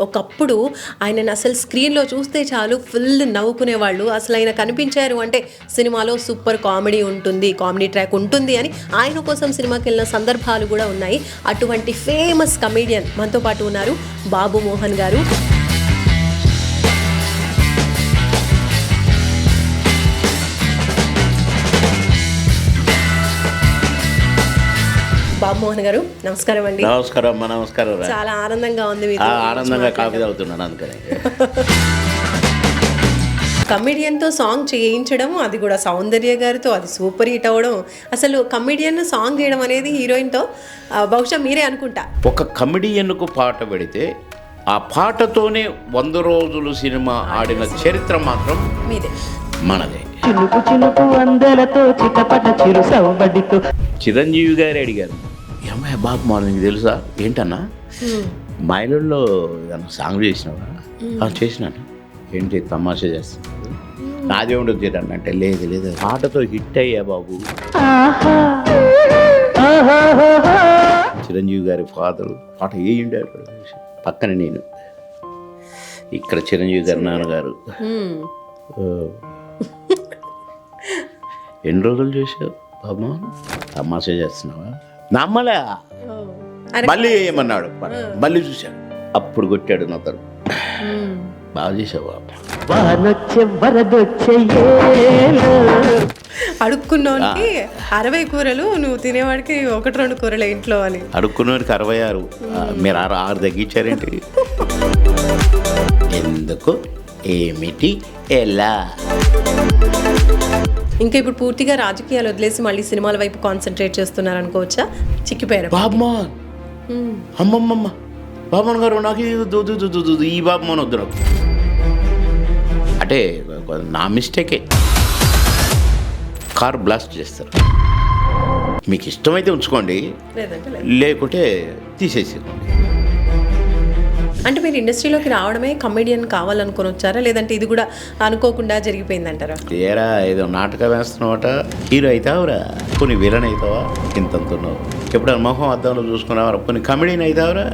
ఒకప్పుడు ఆయనను అసలు స్క్రీన్‌లో చూస్తే చాలు ఫుల్ నవ్వుకునేవాళ్ళు. అసలు ఆయన కనిపించారు అంటే సినిమాలో సూపర్ కామెడీ ఉంటుంది. కామెడీ ట్రాక్ ఉంటుంది అని ఆయన కోసం సినిమాకెళ్ళిన సందర్భాలు గూడా ఉన్నాయి. అటువంటి ఫేమస్ కమెడియన్ మనతో పాటు ఉన్నారు బాబు మోహన్ గారు. బాబు మోహన్ గారు నమస్కారం అండి. నమస్కారం అమ్మా. నమస్కారం. చాలా ఆనందంగా ఉంది మీతో. ఆనందంగా కాఫీ తాగుతున్నాను అందుకని. కమెడియన్తో సాంగ్ చేయించడం, అది కూడా సౌందర్య గారితో, అది సూపర్ హిట్ అవ్వడం, అసలు కమెడియన్ సాంగ్ చేయడం అనేది హీరోయిన్తో బహుశా మీరే అనుకుంటా. ఒక కమెడియన్కు పాట పెడితే ఆ పాటతోనే 100 రోజులు సినిమా ఆడిన చరిత్ర మాత్రం మీదే, మనదే. చినుకు చినుకు అందలతో చిటపట చిరు సవ్వడితో చిరంజీవి గారు అడిగారు, ఏమయ్య బాబు మార్నింగ్ తెలుసా? ఏంటన్నా మైలుల్లో ఏదన్నా సాంగ్ చేసినావా? చేసినాను. ఏంటి తమాషా చేస్తున్నాడు? నాదే ఉండదు చేయండి అంటే, లేదు లేదు పాటతో హిట్ అయ్యా బాబు. చిరంజీవి గారి ఫాదరు పాట వేయండారు పక్కన, నేను ఇక్కడ చిరంజీవి గారి నాన్నగారు. ఎన్ని రోజులు చేసావు బాబా? తమాషా చేస్తున్నావా? నమ్మలే. మళ్ళీ ఏమన్నాడు, మళ్ళీ చూశాడు, అప్పుడు కొట్టాడు నతరు. బాగా చేసావు బాబా. వానొచ్చే వరదొచ్చే అడుక్కున్నోనికి 60 కూరలు, నువ్వు తినేవాడికి 1-2 కూరలు ఇంట్లో అని. అడుక్కున్నవారికి 66, మీరు 6 తగ్గించారేంటి? ఎందుకు, ఏమిటి, ఎలా? ఇంకా ఇప్పుడు పూర్తిగా రాజకీయాలు వదిలేసి మళ్ళీ సినిమాల వైపు కాన్సన్ట్రేట్ చేస్తున్నారు అనుకోవచ్చా? చిక్కిపోయారు. బాబుమాన్, అమ్మమ్మమ్మ, బాబుమాన్ గారు నాకు ఈ బాబుమాన్ వద్దు నాకు. అంటే నా మిస్టేకే. కార్ బ్లాస్ట్ చేస్తారు. మీకు ఇష్టమైతే ఉంచుకోండి, లేదంటే లేదు. లేకుంటే తీసేసేయండి. అంటే మీరు ఇండస్ట్రీలోకి రావడమే కమెడియన్ కావాలనుకొని వచ్చారా, లేదంటే ఇది కూడా అనుకోకుండా జరిగిపోయిందంటారా? ఏరా ఏదో నాటకం వేస్తున్నావట, హీరో అవుతావురా, కొన్ని విలన్ అవుతావా, ఇంతంతున్నావు. ఎప్పుడైనా మొహం అద్దంలో చూసుకున్నావా, కొన్ని కమెడీని అవుతావురా.